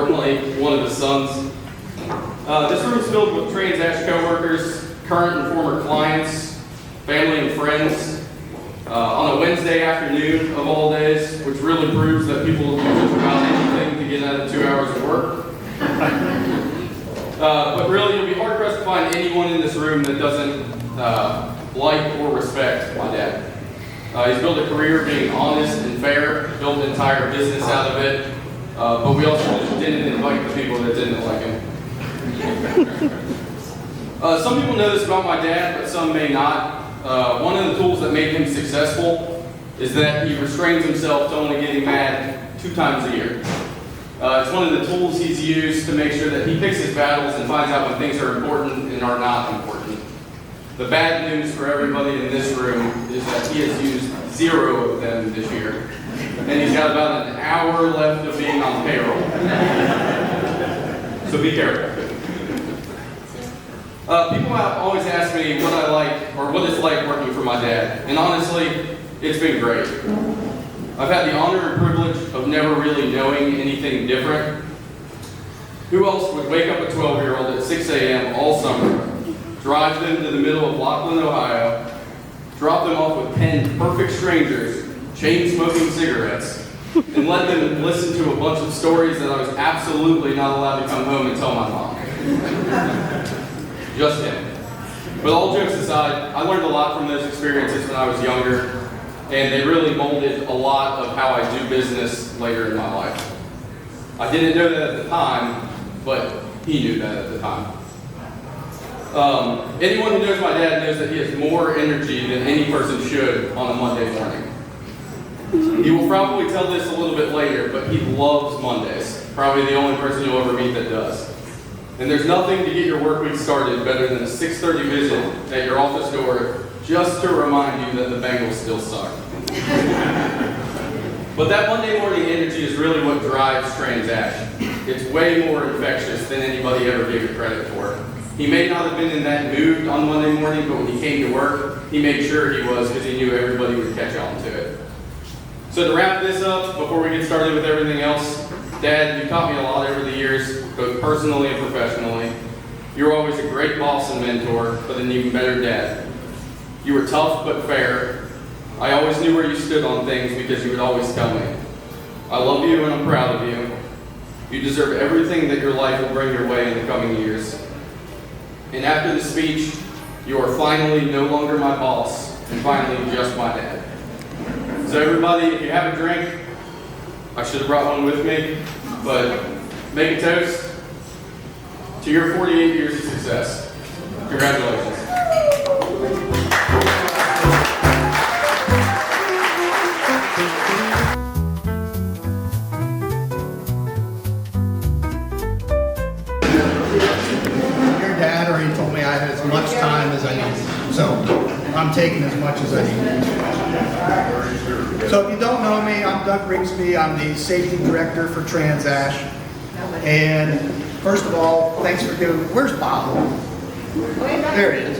importantly, one of his sons. This room is filled with TransAsh coworkers, current and former clients, family and friends, on a Wednesday afternoon of all days, which really proves that people will do just about anything to get out of 2 hours of work. But really, you'll be hard-pressed to find anyone in this room that doesn't like or respect my dad. He's built a career being honest and fair, built an entire business out of it, but we also just didn't invite the people that didn't like him. Some people know this about my dad, but some may not. One of the tools that made him successful is that he restrains himself to only getting mad 2 times a year. It's one of the tools he's used to make sure that he picks his battles and finds out when things are important and are not important. The bad news for everybody in this room is that he has used 0 of them this year. And he's got about an hour left of being on payroll. So be careful. People always ask me what I like, or what it's like working for my dad. And honestly, it's been great. I've had the honor and privilege of never really knowing anything different. Who else would wake up a 12-year-old at 6 a.m. all summer, drive them to the middle of Lockland, Ohio, drop them off with 10 perfect strangers, chain-smoking cigarettes, and let them listen to a bunch of stories that I was absolutely not allowed to come home and tell my mom? Just him. But all jokes aside, I learned a lot from those experiences when I was younger, and they really molded a lot of how I do business later in my life. I didn't know that at the time, but he knew that at the time. Anyone who knows my dad knows that he has more energy than any person should on a Monday morning. He will probably tell this a little bit later, but he loves Mondays. Probably the only person you'll ever meet that does. And there's nothing to get your work week started better than a 6:30 visit at your office door just to remind you that the Bengals still suck. But that Monday morning energy is really what drives TransAsh. It's way more infectious than anybody ever gave it credit for. He may not have been in that mood on Monday morning, but when he came to work, he made sure he was because he knew everybody would catch on to it. So to wrap this up, before we get started with everything else, Dad, you taught me a lot over the years, both personally and professionally. You were always a great boss and mentor, but an even better dad. You were tough but fair. I always knew where you stood on things because you would always tell me. I love you and I'm proud of you. You deserve everything that your life will bring your way in the coming years. And after the speech, you are finally no longer my boss and finally just my dad. So everybody, if you have a drink, I should have brought one with me, but make a toast to your 48 years of success. Congratulations. Your dad already told me I had as much time as I needed, so I'm taking as much as I need. So if you don't know me, I'm Doug Rigsby. I'm the safety director for TransAsh. And first of all, thanks for giving me, where's Bob? There he is.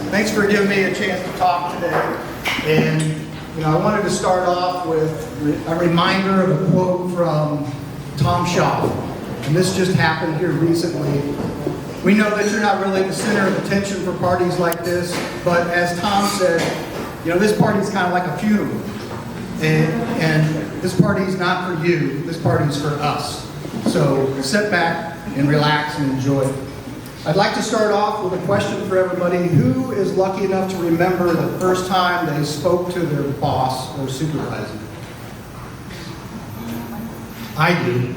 Thanks for giving me a chance to talk today. And I wanted to start off with a reminder of a quote from Tom Shaw. And this just happened here recently. We know that you're not really the center of attention for parties like this, but as Tom said, this party's kind of like a funeral. And this party's not for you, this party's for us. So sit back and relax and enjoy it. I'd like to start off with a question for everybody. Who is lucky enough to remember the first time they spoke to their boss or supervisor? I do.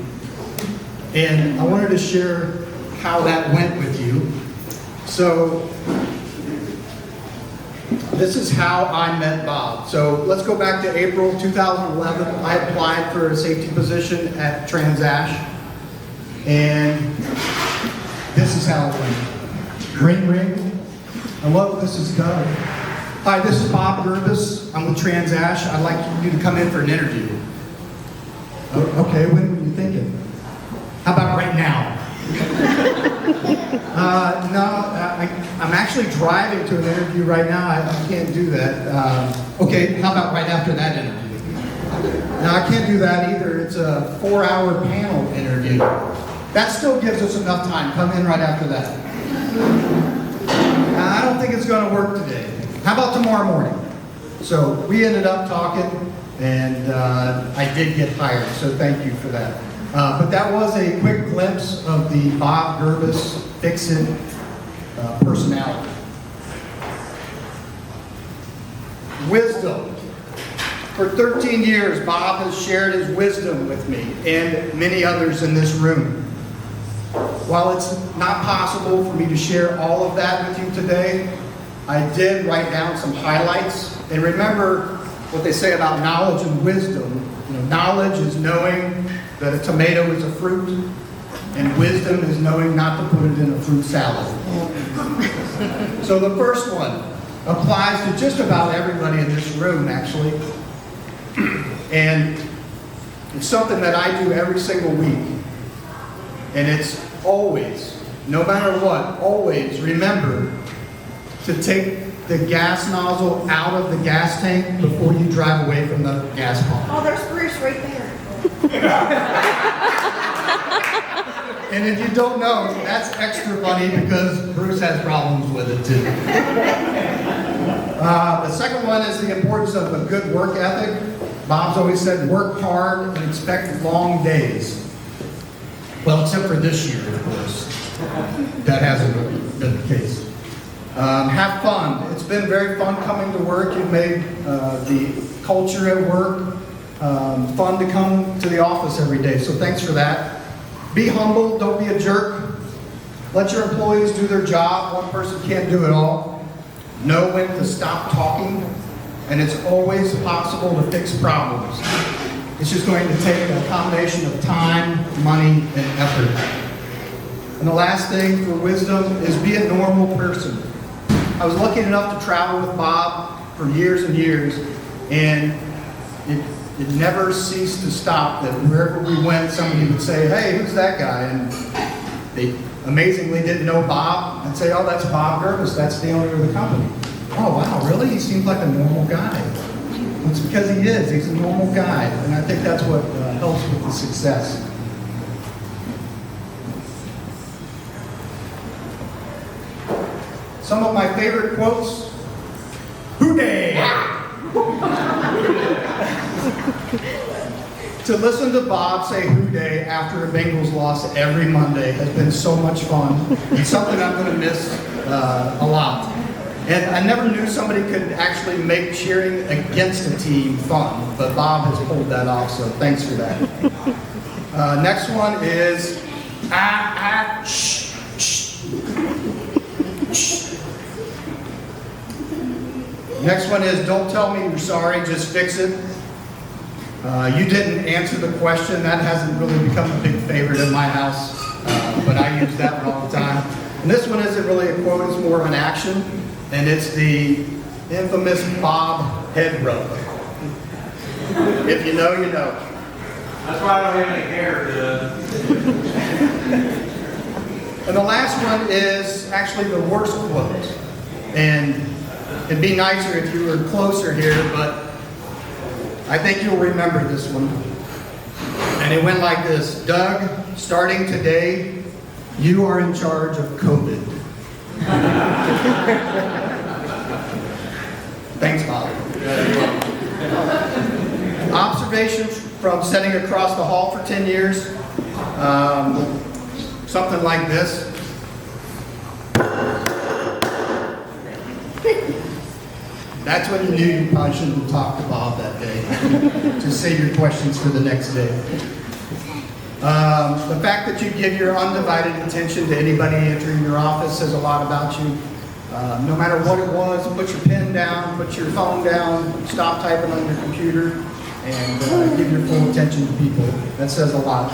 And I wanted to share how that went with you. So this is how I met Bob. So let's go back to April 2011. I applied for a safety position at TransAsh. And this is how it went. Ring, ring. Hello, this is Doug. Hi, this is Bob Gerbus. I'm with TransAsh. I'd like you to come in for an interview. Okay, when were you thinking? How about right now? I'm actually driving to an interview right now. I can't do that. Okay, how about right after that interview? Now, I can't do that either. It's a 4-hour panel interview. That still gives us enough time. Come in right after that. I don't think it's going to work today. How about tomorrow morning? So we ended up talking, and I did get hired, so thank you for that. But that was a quick glimpse of the Bob Gerbus Fix-It personality. Wisdom. For 13 years, Bob has shared his wisdom with me and many others in this room. While it's not possible for me to share all of that with you today, I did write down some highlights. And remember what they say about knowledge and wisdom. You know, knowledge is knowing that a tomato is a fruit, and wisdom is knowing not to put it in a fruit salad. So the first one applies to just about everybody in this room, actually. And it's something that I do every single week. And it's always, no matter what, always remember to take the gas nozzle out of the gas tank before you drive away from the gas pump. Oh, there's Bruce right there. And if you don't know, that's extra funny because Bruce has problems with it too. The second one is the importance of a good work ethic. Bob's always said, work hard and expect long days. Well, except for this year, of course. That hasn't been the case. Have fun. It's been very fun coming to work. You've made the culture at work fun to come to the office every day, so thanks for that. Be humble. Don't be a jerk. Let your employees do their job. One person can't do it all. Know when to stop talking, and it's always possible to fix problems. It's just going to take a combination of time, money, and effort. And the last thing for wisdom is be a normal person. I was lucky enough to travel with Bob for years and years, and it never ceased to stop that wherever we went, somebody would say, hey, who's that guy? And they amazingly didn't know Bob. I'd say, oh, that's Bob Gerbus. That's the owner of the company. Oh, wow, really? He seems like a normal guy. It's because he is. He's a normal guy. And I think that's what helps with the success. Some of my favorite quotes. Hooday! To listen to Bob say hooday after a Bengals loss every Monday has been so much fun. It's something I'm going to miss a lot. And I never knew somebody could actually make cheering against a team fun, but Bob has pulled that off, so thanks for that. Next one is shh, shh, shh. Next one is don't tell me you're sorry, just fix it. You didn't answer the question. That hasn't really become a big favorite in my house, but I use that one all the time. And this one isn't really a quote, it's more of an action. And it's the infamous Bob head rub. If you know, you know. That's why I don't have any hair, And the last one is actually the worst quote. And it'd be nicer if you were closer here, but I think you'll remember this one. And it went like this: Doug, starting today, you are in charge of COVID. Thanks, Bob. Observations from sitting across the hall for 10 years. Something like this. That's when you knew you probably shouldn't have talked to Bob that day. Just save your questions for the next day. The fact that you give your undivided attention to anybody entering your office says a lot about you. No matter what it was, put your pen down, put your phone down, stop typing on your computer, and give your full attention to people. That says a lot.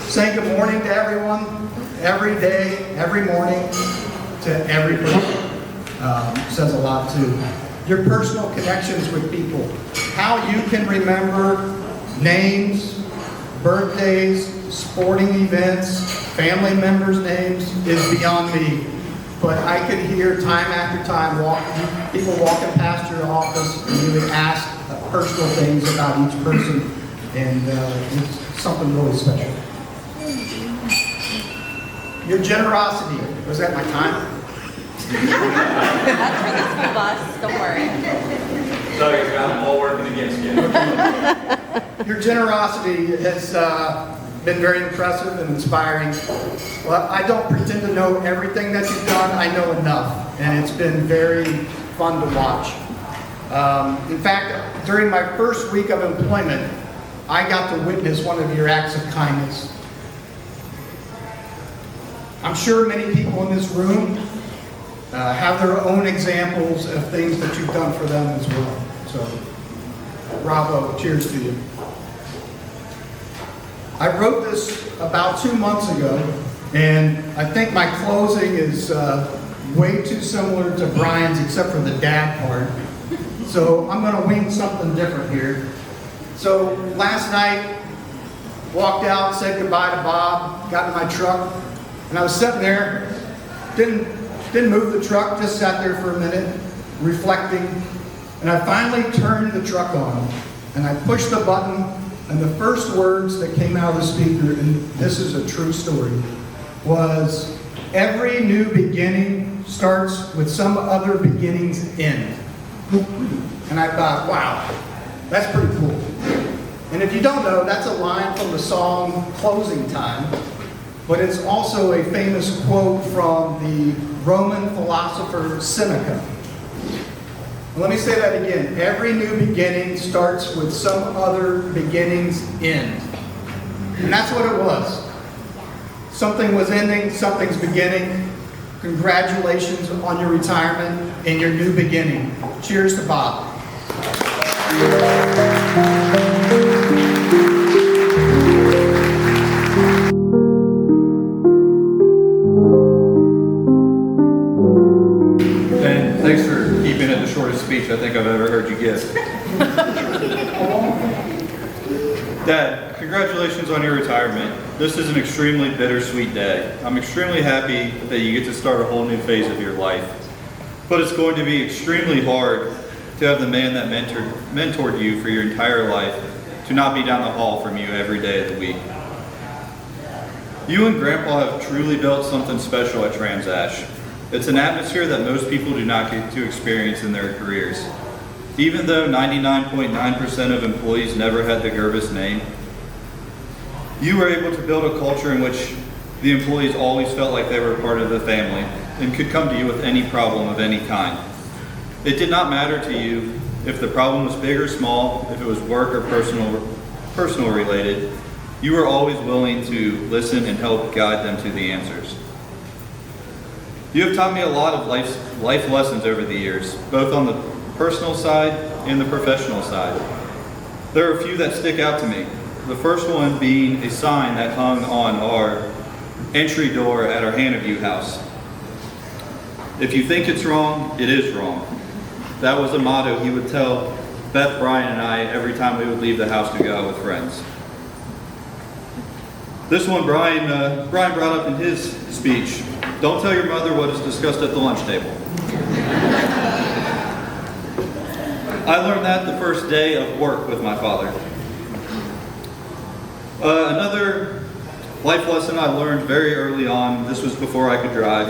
Say good morning to everyone, every day, every morning, to every person. Says a lot too. Your personal connections with people. How you can remember names, birthdays, sporting events, family members' names is beyond me. But I could hear time after time people walking past your office, and you would ask personal things about each person, and it's something really special. Your generosity, was that my time? That's for the school bus, don't worry. So you've got them all working against you. Your generosity has been very impressive and inspiring. Well, I don't pretend to know everything that you've done. I know enough, and it's been very fun to watch. In fact, during my first week of employment, I got to witness one of your acts of kindness. I'm sure many people in this room have their own examples of things that you've done for them as well. So, bravo, cheers to you. I wrote this about 2 months ago, and I think my closing is way too similar to Brian's except for the dad part. So I'm going to wing something different here. So last night, walked out, said goodbye to Bob, got in my truck, and I was sitting there, didn't move the truck, just sat there for a minute, reflecting, and I finally turned the truck on, and I pushed the button, and the first words that came out of the speaker, and this is a true story, was, "Every new beginning starts with some other beginning's end." And I thought, wow, that's pretty cool. And if you don't know, that's a line from the song Closing Time, but it's also a famous quote from the Roman philosopher Seneca. And let me say that again. Every new beginning starts with some other beginning's end. And that's what it was. Something was ending, something's beginning. Congratulations on your retirement and your new beginning. Cheers to Bob. And thanks for keeping it the shortest speech I think I've ever heard you give. Dad, congratulations on your retirement. This is an extremely bittersweet day. I'm extremely happy that you get to start a whole new phase of your life. But it's going to be extremely hard to have the man that mentored you for your entire life to not be down the hall from you every day of the week. You and Grandpa have truly built something special at Transash. It's an atmosphere that most people do not get to experience in their careers. Even though 99.9% of employees never had the Gerbus name, you were able to build a culture in which the employees always felt like they were part of the family and could come to you with any problem of any kind. It did not matter to you if the problem was big or small, if it was work or personal related. You were always willing to listen and help guide them to the answers. You have taught me a lot of life lessons over the years, both on the personal side and the professional side. There are a few that stick out to me. The first one being a sign that hung on our entry door at our Hannahview house. If you think it's wrong, it is wrong. That was a motto he would tell Beth, Brian, and I every time we would leave the house to go out with friends. This one Brian brought up in his speech. Don't tell your mother what is discussed at the lunch table. I learned that the first day of work with my father. Another life lesson I learned very early on, this was before I could drive.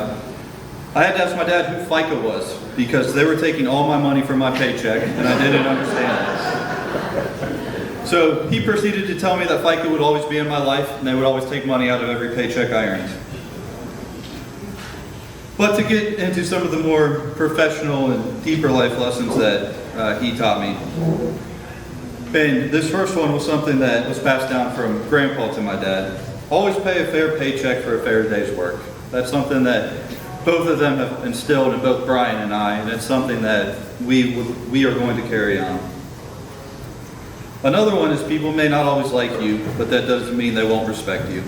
I had to ask my dad who FICA was because they were taking all my money from my paycheck and I didn't understand it. So he proceeded to tell me that FICA would always be in my life and they would always take money out of every paycheck I earned. But to get into some of the more professional and deeper life lessons that he taught me. And this first one was something that was passed down from Grandpa to my dad. Always pay a fair paycheck for a fair day's work. That's something that both of them have instilled in both Brian and I, and it's something that we are going to carry on. Another one is people may not always like you, but that doesn't mean they won't respect you.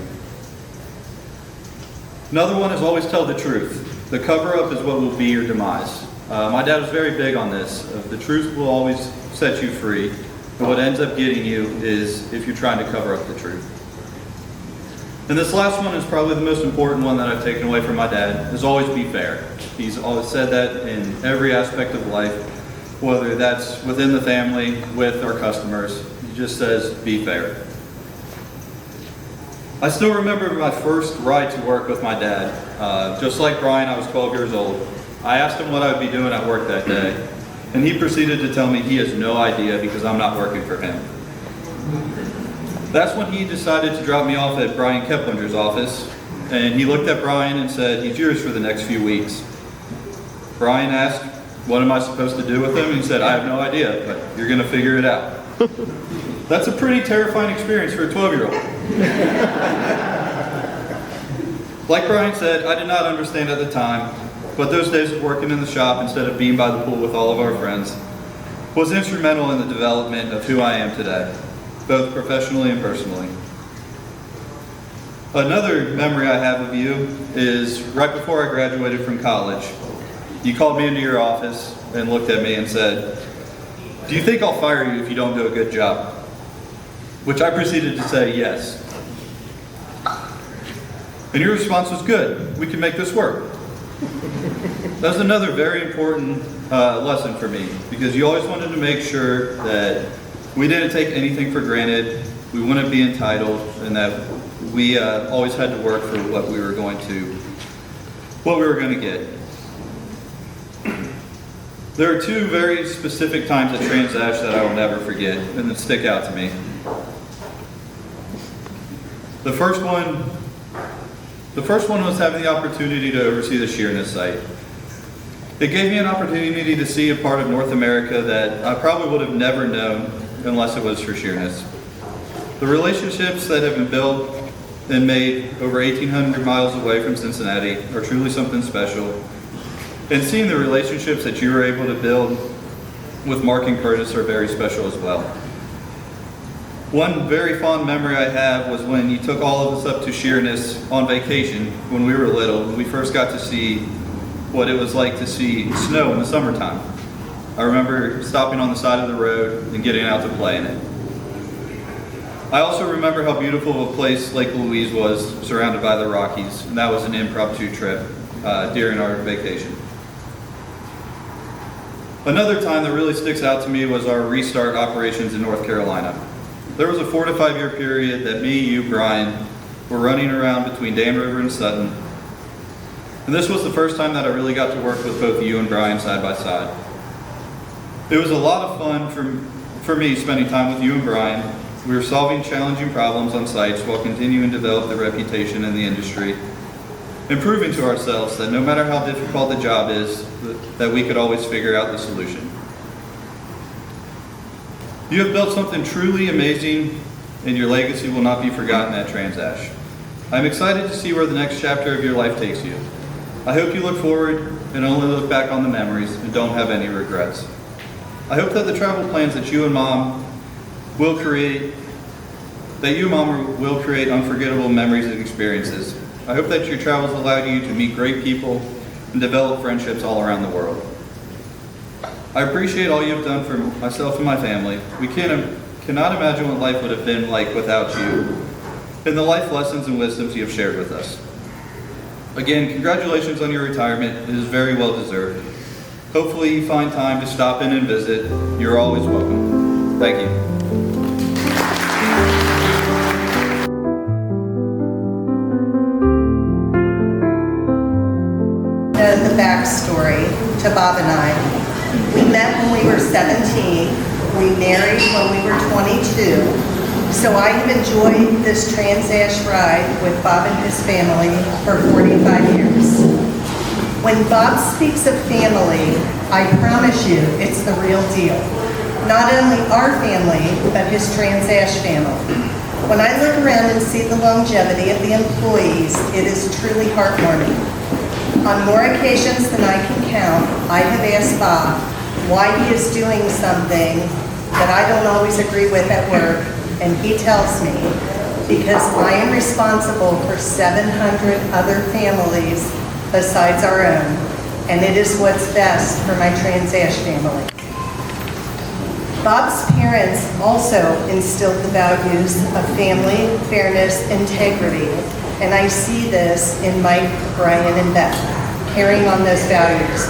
Another one is always tell the truth. The cover-up is what will be your demise. My dad was very big on this. The truth will always set you free. And what ends up getting you is if you're trying to cover up the truth. And this last one is probably the most important one that I've taken away from my dad, is always be fair. He's always said that in every aspect of life. whether that's within the family, with our customers. He just says, be fair. I still remember my first ride to work with my dad. Just like Brian, I was 12 years old. I asked him what I would be doing at work that day, and he proceeded to tell me he has no idea because I'm not working for him. That's when he decided to drop me off at Brian Keplinger's office, and he looked at Brian and said, he's yours for the next few weeks. Brian asked, what am I supposed to do with him? He said, I have no idea, but you're going to figure it out. That's a pretty terrifying experience for a 12-year-old. Like Brian said, I did not understand at the time, but those days of working in the shop instead of being by the pool with all of our friends was instrumental in the development of who I am today, both professionally and personally. Another memory I have of you is right before I graduated from college. You called me into your office and looked at me and said, do you think I'll fire you if you don't do a good job? Which I proceeded to say yes. And your response was, good, we can make this work. That was another very important lesson for me, because you always wanted to make sure that we didn't take anything for granted, we wouldn't be entitled, and that we always had to work for what we were going to get. There are two very specific times at Transash that I will never forget and that stick out to me. The first one was having the opportunity to oversee the Sheerness site. It gave me an opportunity to see a part of North America that I probably would have never known unless it was for Sheerness. The relationships that have been built and made over 1,800 miles away from Cincinnati are truly something special. And seeing the relationships that you were able to build with Mark and Curtis are very special as well. One very fond memory I have was when you took all of us up to Sheerness on vacation when we were little, and we first got to see what it was like to see snow in the summertime. I remember stopping on the side of the road and getting out to play in it. I also remember how beautiful of a place Lake Louise was, surrounded by the Rockies, and that was an impromptu trip during our vacation. Another time that really sticks out to me was our restart operations in North Carolina. There was a 4 to 5 year period that me, you, Brian, were running around between Dan River and Sutton. And this was the first time that I really got to work with both you and Brian side by side. It was a lot of fun for me spending time with you and Brian. We were solving challenging problems on sites while continuing to develop the reputation in the industry, and proving to ourselves that no matter how difficult the job is, that we could always figure out the solution. You have built something truly amazing, and your legacy will not be forgotten at Transash. I'm excited to see where the next chapter of your life takes you. I hope you look forward and only look back on the memories and don't have any regrets. I hope that the travel plans that you and Mom will create unforgettable memories and experiences. I hope that your travels allowed you to meet great people and develop friendships all around the world. I appreciate all you have done for myself and my family. We cannot imagine what life would have been like without you and the life lessons and wisdoms you have shared with us. Again, congratulations on your retirement. It is very well deserved. Hopefully you find time to stop in and visit. You're always welcome. Thank you. The backstory to Bob and I. We met when we were 17. We married when we were 22. So I have enjoyed this Transash ride with Bob and his family for 45 years. When Bob speaks of family, I promise you it's the real deal. Not only our family, but his Transash family. When I look around and see the longevity of the employees, it is truly heartwarming. On more occasions than I can count, I have asked Bob why he is doing something that I don't always agree with at work, and he tells me, because I am responsible for 700 other families besides our own, and it is what's best for my Transash family. Bob's parents also instilled the values of family, fairness, integrity, and I see this in Mike, Brian, and Beth, carrying on those values.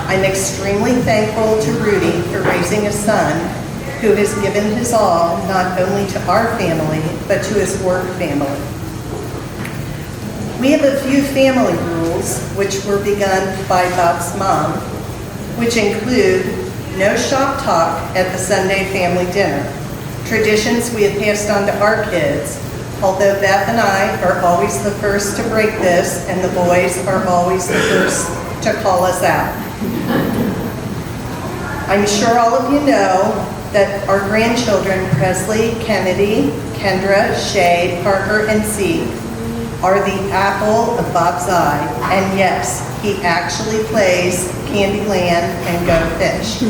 I'm extremely thankful to Rudy for raising a son who has given his all not only to our family, but to his work family. We have a few family rules which were begun by Bob's mom, which include no shop talk at the Sunday family dinner. Traditions we have passed on to our kids, although Beth and I are always the first to break this, and the boys are always the first to call us out. I'm sure all of you know that our grandchildren, Presley, Kennedy, Kendra, Shay, Parker, and Zeke, are the apple of Bob's eye. And yes, he actually plays Candyland and Go Fish.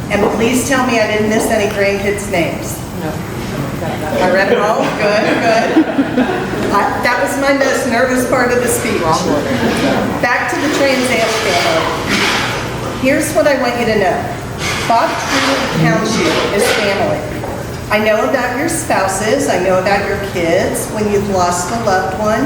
And please tell me I didn't miss any grandkids' names. I read it all? Good, good. That was my most nervous part of the speech. Back to the Transash family. Here's what I want you to know. Bob truly counts you as family. I know about your spouses, I know about your kids, when you've lost a loved one,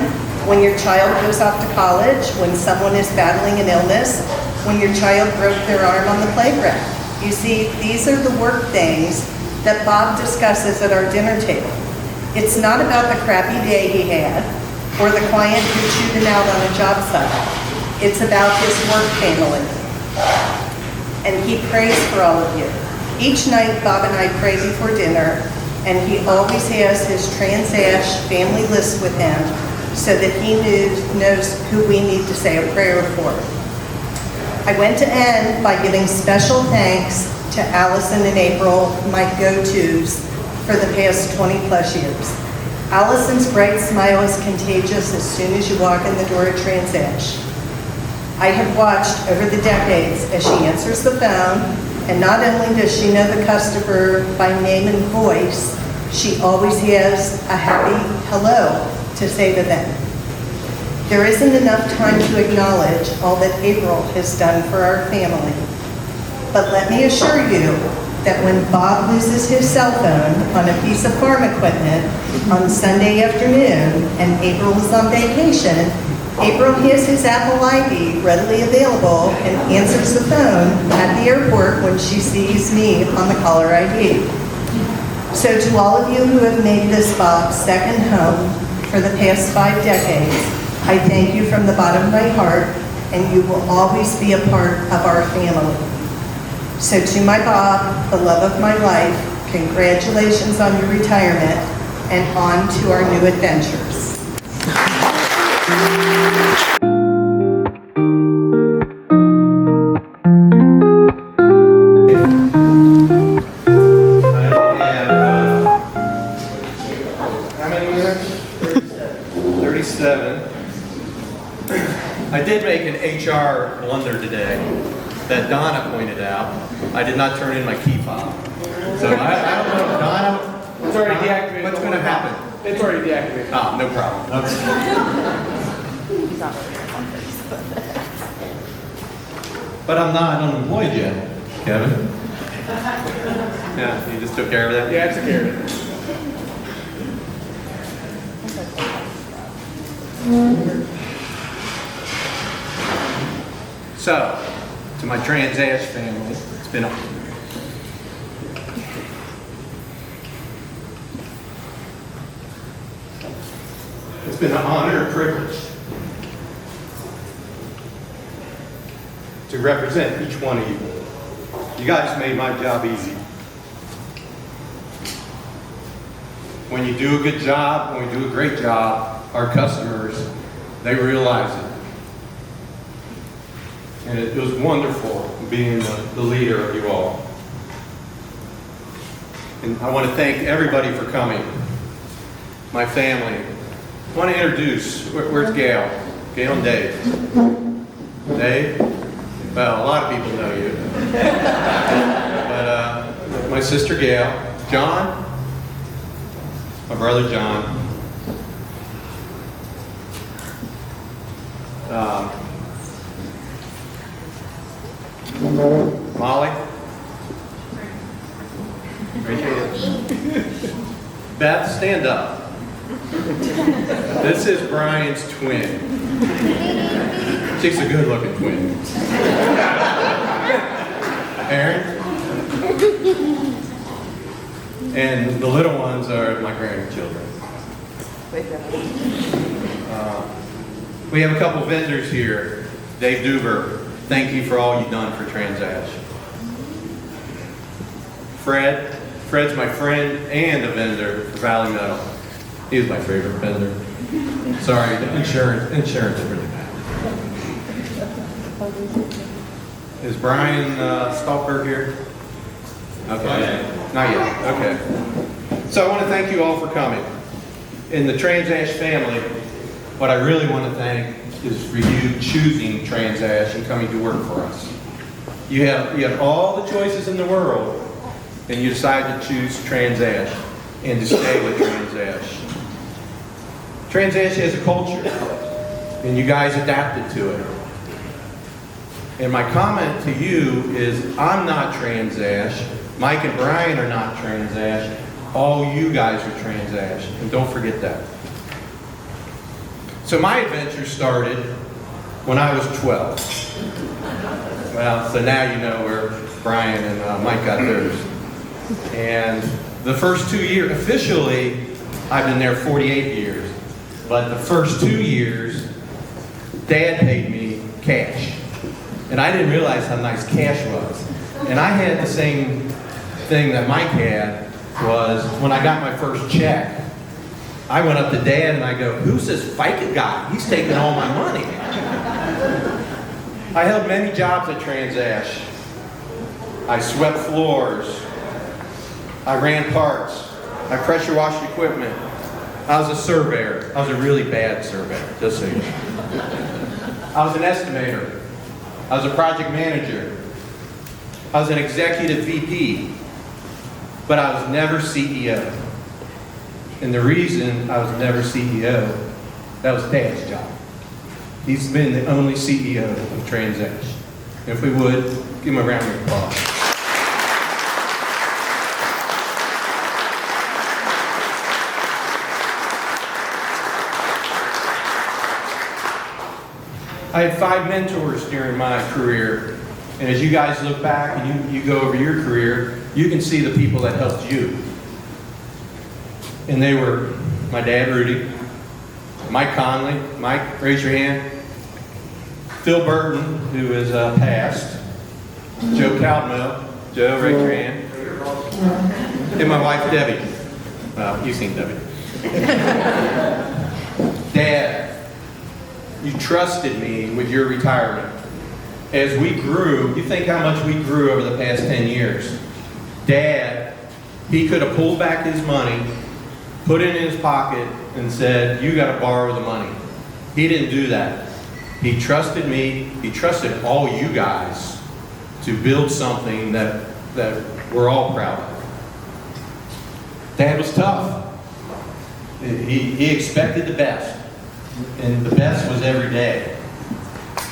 when your child goes off to college, when someone is battling an illness, when your child broke their arm on the playground. You see, these are the work things that Bob discusses at our dinner table. It's not about the crappy day he had or the client who chewed him out on a job site. It's about his work family. And he prays for all of you. Each night, Bob and I pray before dinner, and he always has his Transash family list with him so that he knows who we need to say a prayer for. I went to end by giving special thanks to Allison and April, my go-tos for the past 20 plus years. Allison's bright smile is contagious as soon as you walk in the door at Transash. I have watched over the decades as she answers the phone, and not only does she know the customer by name and voice, she always has a happy hello to say to them. There isn't enough time to acknowledge all that April has done for our family. But let me assure you that when Bob loses his cell phone on a piece of farm equipment on Sunday afternoon and April is on vacation, April has his Apple ID readily available and answers the phone at the airport when she sees me on the caller ID. So to all of you who have made this Bob's second home for the past 5 decades, I thank you from the bottom of my heart, and you will always be a part of our family. So to my Bob, the love of my life, congratulations on your retirement and on to our new adventures. How many years? 37. I did make an HR blunder today that Donna pointed out. I did not turn in my key fob. So I don't know, Donna. It's already deactivated. What's going to happen? It's already deactivated. Oh, no problem. He's not really here. But I'm not unemployed yet, Kevin. Yeah, you just took care of that? Yeah, I took care of it. So, to my Transash family, it's been an honor and privilege to represent each one of you. You guys made my job easy. When you do a good job, when we do a great job, our customers, they realize it. And it was wonderful being the leader of you all. And I want to thank everybody for coming. My family. I want to introduce, where's Gail? Gail and Dave. Dave? Well, a lot of people know you. But my sister Gail. John? My brother John. Molly? Raise your hand. Beth, stand up. This is Brian's twin. She's a good-looking twin. parents. And the little ones are my grandchildren. We have a couple vendors here. Dave Duber, thank you for all you've done for Transash. Fred's my friend and a vendor for Valley Metal. He's my favorite vendor. Sorry, the insurance is really bad. Is Brian Stolper here? Okay, not yet, okay. So I want to thank you all for coming. In the Transash family, what I really want to thank is for you choosing Transash and coming to work for us. You have all the choices in the world, and you decide to choose Transash and to stay with Transash. Transash has a culture, and you guys adapted to it. And my comment to you is, I'm not Transash, Mike and Brian are not Transash, all you guys are Transash, and don't forget that. So my adventure started when I was 12. Well, so now you know where Brian and Mike got theirs. And the first 2 years, officially, I've been there 48 years. But the first 2 years, Dad paid me cash. And I didn't realize how nice cash was. And I had the same thing that Mike had, was when I got my first check, I went up to Dad and I go, who's this FICA guy? He's taking all my money. I held many jobs at Transash. I swept floors. I ran parts. I pressure washed equipment. I was a surveyor. I was a really bad surveyor, just so you know. I was an estimator. I was a project manager. I was an executive VP. But I was never CEO. And the reason I was never CEO, that was Dad's job. He's been the only CEO of Transash. If we would, give him a round of applause. I had 5 mentors during my career. And as you guys look back and you go over your career, you can see the people that helped you. And they were my dad, Rudy, Mike Conley. Mike, raise your hand. Phil Burton, who is passed. Joe Caldwell. Joe, raise your hand. And my wife, Debbie. Well, you've seen Debbie. Dad, you trusted me with your retirement. As we grew, you think how much we grew over the past 10 years. Dad, he could have pulled back his money, put it in his pocket, and said, you got to borrow the money. He didn't do that. He trusted me. He trusted all you guys to build something that we're all proud of. Dad was tough. He expected the best. And the best was every day.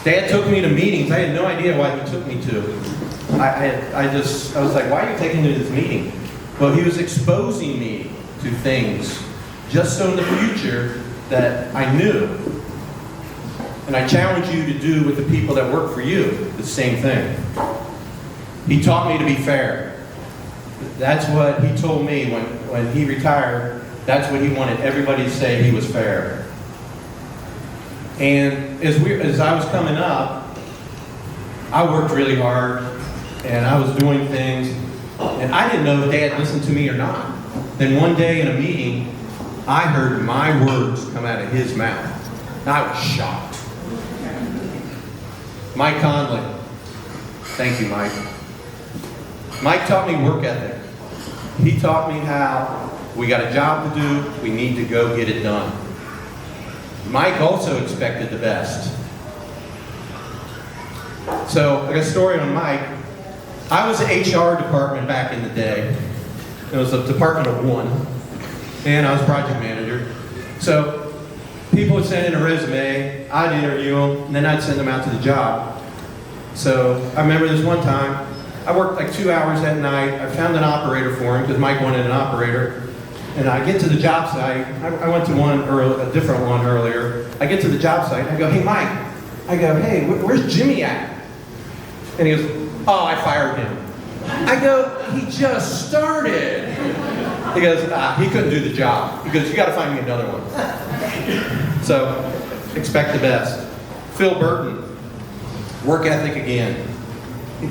Dad took me to meetings. I had no idea why he took me to. I was like, why are you taking me to this meeting? Well, he was exposing me to things just so in the future that I knew. And I challenge you to do with the people that work for you the same thing. He taught me to be fair. That's what he told me when he retired. That's what he wanted everybody to say, he was fair. And as I was coming up, I worked really hard, and I was doing things, and I didn't know if Dad listened to me or not. Then one day in a meeting, I heard my words come out of his mouth. And I was shocked. Mike Conley. Thank you, Mike. Mike taught me work ethic. He taught me how we got a job to do, we need to go get it done. Mike also expected the best. So, I got a story on Mike. I was the HR department back in the day. It was a department of 1, and I was project manager. So, people would send in a resume, I'd interview them, and then I'd send them out to the job. So, I remember this one time, I worked like 2 hours that night. I found an operator for him, because Mike wanted an operator. And I get to the job site. I went to a different one earlier. I get to the job site. I go, hey, Mike. I go, hey, where's Jimmy at? And he goes, oh, I fired him. I go, he just started. He goes, he couldn't do the job. He goes, you gotta find me another one. So, expect the best. Phil Burton, work ethic again.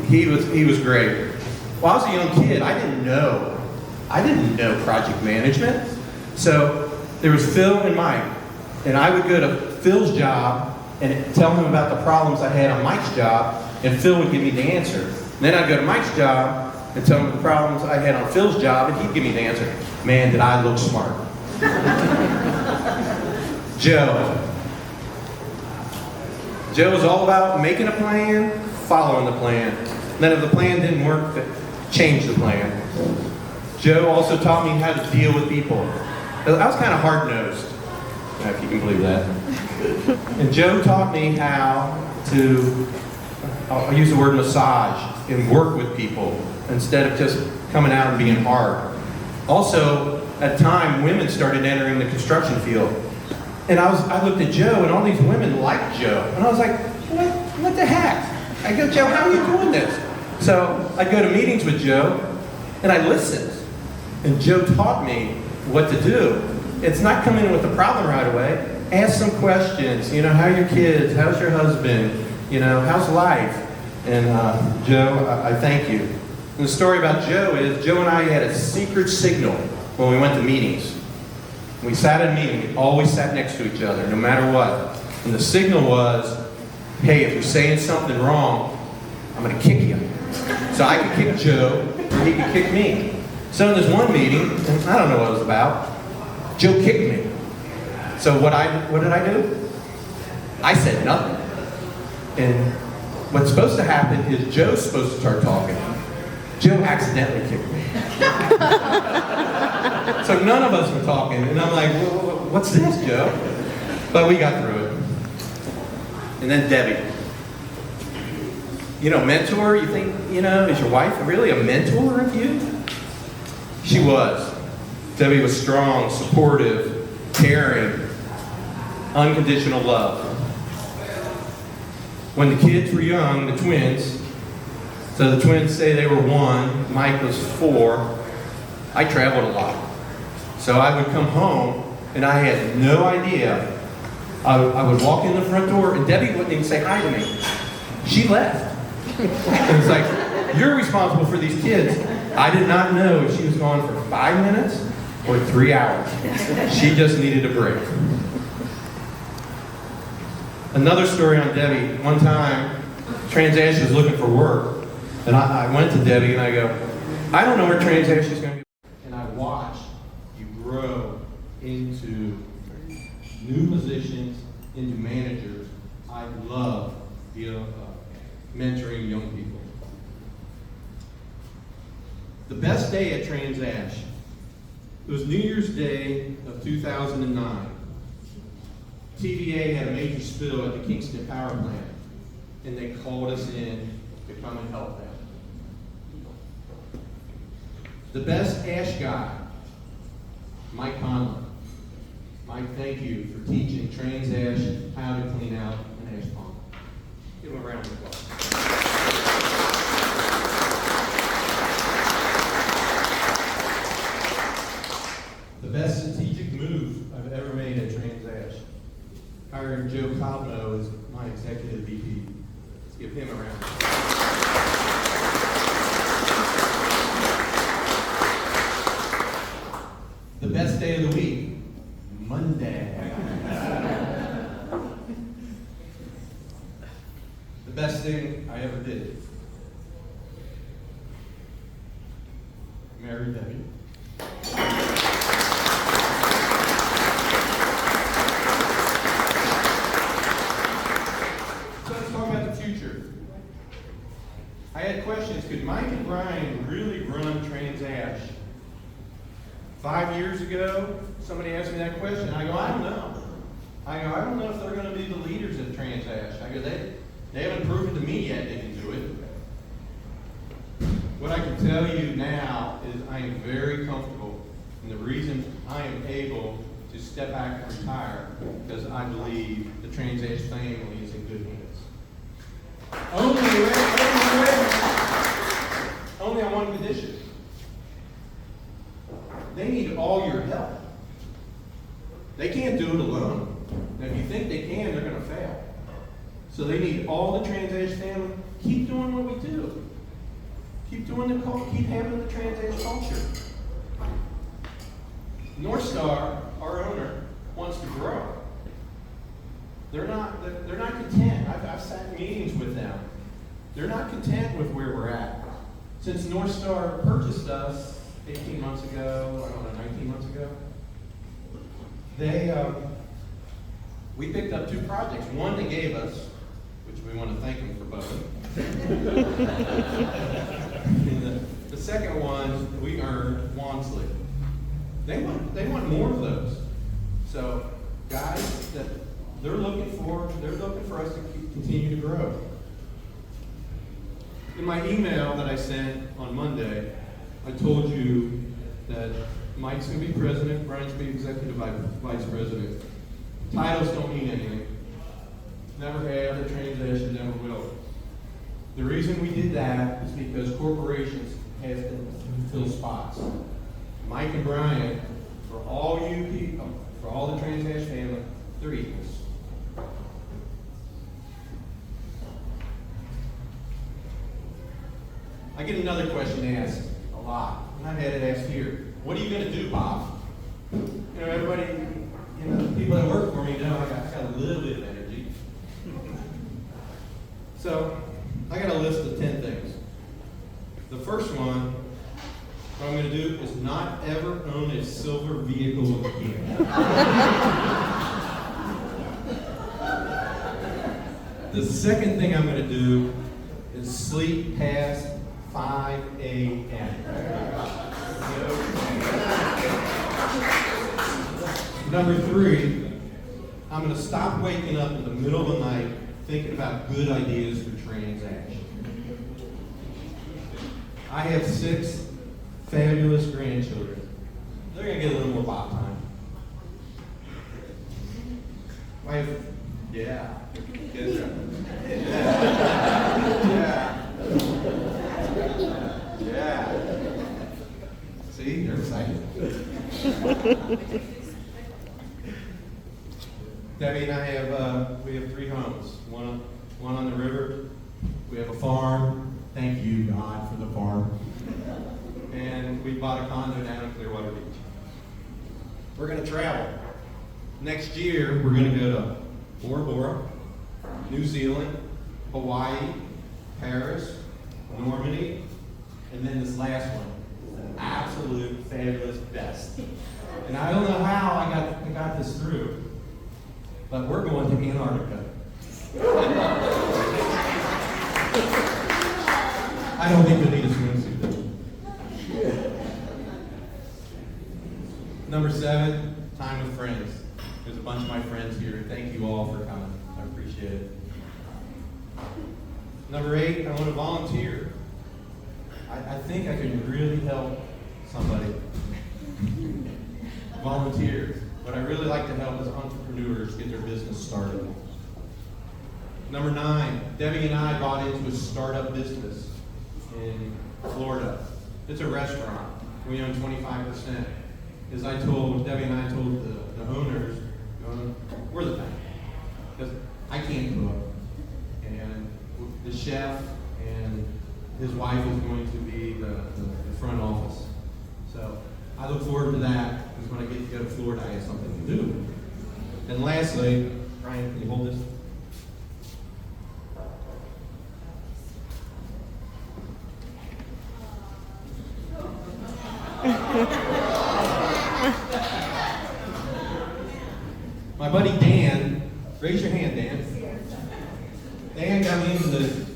He was great. Well, I was a young kid, I didn't know project management. So, there was Phil and Mike, and I would go to Phil's job and tell him about the problems I had on Mike's job, and Phil would give me the answer. And then I'd go to Mike's job and tell him the problems I had on Phil's job, and he'd give me the answer. Man, did I look smart. Joe was all about making a plan, following the plan. And then if the plan didn't work, change the plan. Joe also taught me how to deal with people. I was kind of hard-nosed, if you can believe that. And Joe taught me how to, I'll use the word massage, and work with people instead of just coming out and being hard. Also, at the time, women started entering the construction field. And I looked at Joe, and all these women liked Joe. And I was like, what the heck? I go, Joe, how are you doing this? So I'd go to meetings with Joe, and I listened. And Joe taught me what to do. It's not coming in with a problem right away. Ask some questions. You know, how are your kids? How's your husband? You know, how's life? And Joe, I thank you. And the story about Joe is, Joe and I had a secret signal when we went to meetings. We sat in a meeting, we always sat next to each other, no matter what. And the signal was, hey, if you're saying something wrong, I'm going to kick you. So I could kick Joe, or he could kick me. So in this one meeting, and I don't know what it was about, Joe kicked me. So what did I do? I said nothing. And what's supposed to happen is Joe's supposed to start talking. Joe accidentally kicked me. So none of us were talking, and I'm like, what's this, Joe? But we got through it. And then Debbie. You know, mentor, you think, you know, is your wife really a mentor of you? She was. Debbie was strong, supportive, caring, unconditional love. When the kids were young, the twins, so the twins say they were 1, Mike was 4, I traveled a lot. So I would come home, and I had no idea. I would walk in the front door, and Debbie wouldn't even say hi to me. She left. It was like, you're responsible for these kids. I did not know if she was gone for 5 minutes or 3 hours. She just needed a break. Another story on Debbie. One time, Transash was looking for work, and I went to Debbie and I go, I don't know where Transash is going to be. And I watched you grow into new positions, into managers. I love mentoring young people. The best day at Transash, it was New Year's Day of 2009. TVA had a major spill at the Kingston Power Plant, and they called us in to come and help them. The best ash guy, Mike Conlon. Mike, thank you for teaching Transash how to clean out an ash pond. Give him a round of applause. The best strategic move I've ever made at Transash. Hiring Joe Cobno as my executive VP. Let's give him a round. The best day of the week, Monday. The best thing I ever did. Marry Debbie. I had questions. Could Mike and Brian really run Transash? 5 years ago, somebody asked me that question. I go, I don't know. I don't know if they're going to be the leaders of Transash. I go, they haven't proven to me yet they can do it. What I can tell you now is I am very comfortable. And the reason I am able to step back and retire because I believe the Transash family is in good hands. Only on one They need all your help. They can't do it alone. Now, if you think they can, they're going to fail. So they need all the TransAsh family. Keep doing what we do. Keep doing keep having the TransAsh culture. North Star, our owner, wants to grow. They're not content. I've sat in meetings with them. They're not content with where we're at. Since North Star purchased us 18 months ago, I don't know, 19 months ago, we picked up 2 projects. One they gave us, which we want to thank them for both. And the second one we earned, Wansley. They want more of those. So guys, that they're looking for us to continue to grow. In my email that I sent on Monday, I told you that Mike's going to be president, Brian's going to be executive vice president. Titles don't mean anything. Never have, the transition never will. The reason we did that is because corporations have to fill spots. Mike and Brian, for all you people, for all the TransAsh family, they're equals. I get another question asked a lot, and I've had it asked here. What are you going to do, Bob? You know, everybody, the people that work for me know I got a little bit of energy. So, I got a list of 10 things. The first one, what I'm going to do is not ever own a silver vehicle again. The second thing I'm going to do is sleep past 5 a.m. Number 3, I'm going to stop waking up in the middle of the night thinking about good ideas for TransAsh. I have 6 fabulous grandchildren. They're going to get a little more pop time. I have, yeah. Yeah. See, they're excited. Debbie and I we have 3 homes. One on the river. We have a farm. Thank you, God, for the farm. And we bought a condo down in Clearwater Beach. We're going to travel. Next year, we're going to go to Bora Bora, New Zealand, Hawaii, Paris, Normandy, and then this last one, an absolute fabulous best. And I don't know how I got this through, but we're going to Antarctica. I don't think you'll need a swimsuit though. Number 7, time with friends. There's a bunch of my friends here. Thank you all for coming. I appreciate it. Number 8, I want to volunteer. I think I can really help somebody. Volunteers. What I really like to help is entrepreneurs get their business started. Number 9, Debbie and I bought into a startup business in Florida. It's a restaurant. We own 25%. As Debbie and I told the owners, we're the thing. Because I can't cook. And the chef and his wife is going to be the front office. So I look forward to that, because when I get to go to Florida, I have something to do. And lastly, Ryan, can you hold this? My buddy Dan, raise your hand, Dan. Dan got me into this.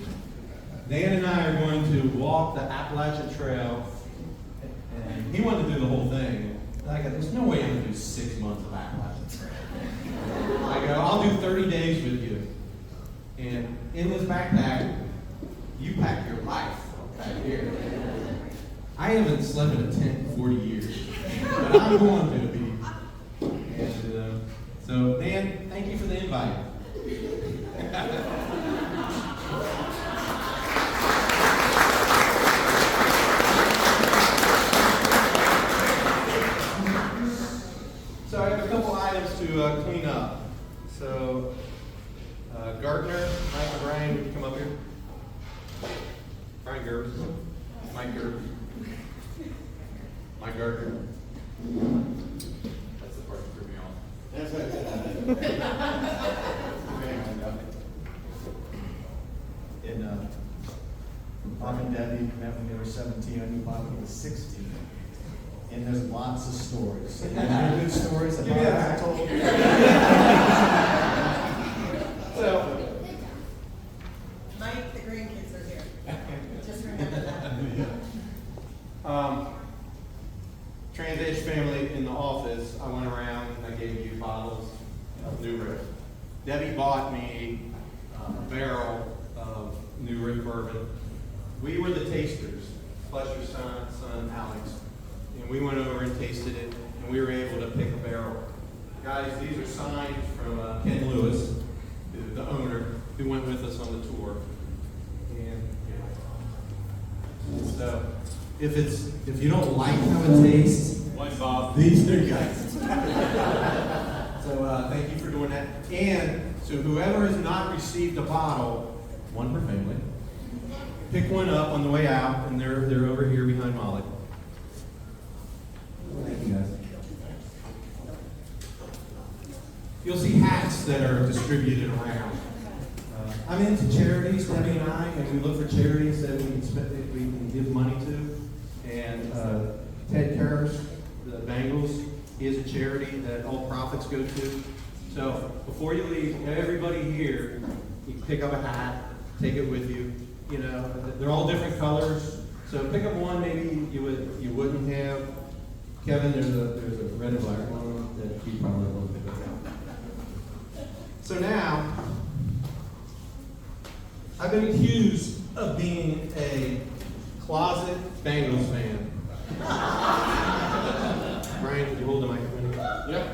Dan and I are going to walk the Appalachian Trail, and he wanted to do the whole thing. And I go, there's no way I'm going to do 6 months of Appalachian Trail. I go, I'll do 30 days with you. And in this backpack, you pack your life back here. I haven't slept in a tent in 40 years, but I'm going to be. And so, Dan, thank you for the invite. to clean up. So, Gardner, Mike and Brian, would you come up here? Brian Gerbus, Mike Gerbus, Mike Gardner. That's the part that threw me off. And Bob and Debbie met when they were 17. I knew Bob when he was 16. And there's lots of stories. And they're good stories that Bob has told. So, Mike, the grandkids are here. Just remember that. Trans-age family in the office, I went around and I gave you bottles of New Rick. Debbie bought me a barrel of New Rick bourbon. We were the tasters, Fletcher's son Alex, and we went over and tasted it, and we were able to pick a barrel. Guys, these are signed from Ken Lewis, the owner, who went with us on the tour. And so, If you don't like how it tastes, like Bob, these are guys. so thank you for doing that. And so whoever has not received a bottle, one per family, pick one up on the way out, and they're over here behind Molly. Thank you, guys. You'll see hats that are distributed around. I'm into charities, Debbie and I, and we look for charities that we can give money to. And Ted Karras, the Bengals, he is a charity that all profits go to. So before you leave, everybody here, you can pick up a hat, take it with you. You know, they're all different colors. So pick up one maybe you wouldn't have. Kevin, there's a red and black one that you probably won't pick up. So now, I've been accused of being a closet Bengals fan. Brian, could you hold the microphone? Yep.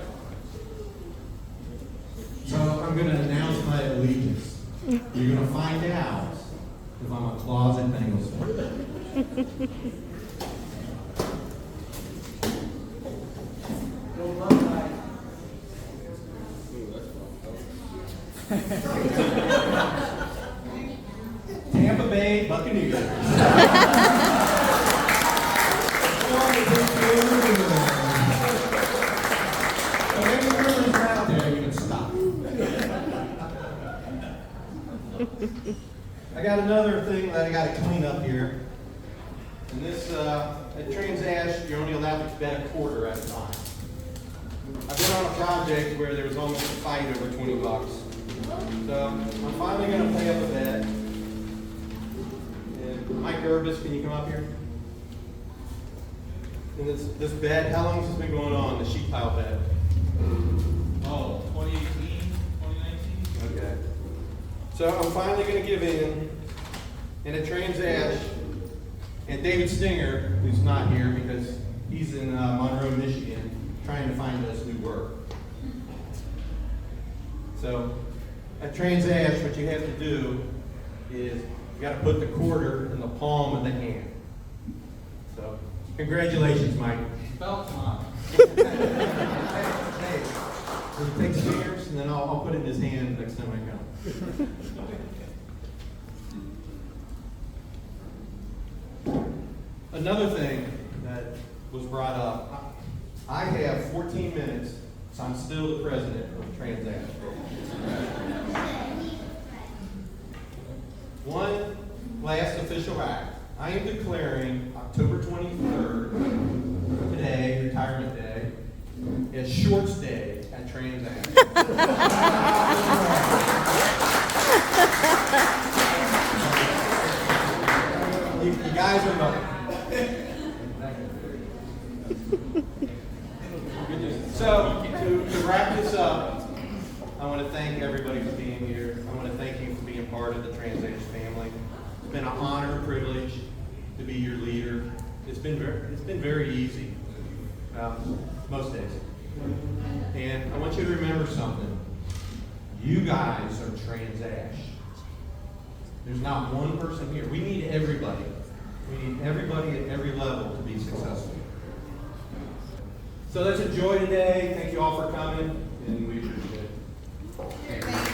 So I'm going to announce my allegiance. You're going to find out if I'm a closet Bengals fan. Tampa Bay Buccaneers. Out there, you can stop. I got another thing that I got to clean up here. And this, at Trans-Ash, you're only allowed to bet a quarter at a time. I've been on a project where there was almost a fight over 20 bucks. So I'm finally going to pay up a bet. And Mike Gerbus, can you come up here? And this bet, how long has this been going on, the sheet pile bet? Oh, 2018, 2019? Okay. So I'm finally going to give in. And at Trans-Ash, and David Stinger, who's not here because he's in Monroe, Michigan, trying to find us new work. So at Trans-Ash, what you have to do is you got to put the quarter in the palm of the hand. So congratulations, Mike. Belt time. Hey, will you take Stinger's and then I'll put it in his hand next time I come. Another thing that was brought up, I have 14 minutes, so I'm still the president of Trans-Ash. One last official act. I am declaring October 23rd, today, retirement day, as Shorts Day at Trans-Ash. You guys are welcome. So, to wrap this up, I want to thank everybody for being here. I want to thank you for being part of the Trans-Age family. It's been an honor and privilege to be your leader. It's been very easy, most days. And I want you to remember something. You guys are Trans-Ash. There's not one person here. We need everybody. We need everybody at every level to be successful. So let's enjoy today. Thank you all for coming. and we appreciate it. Thank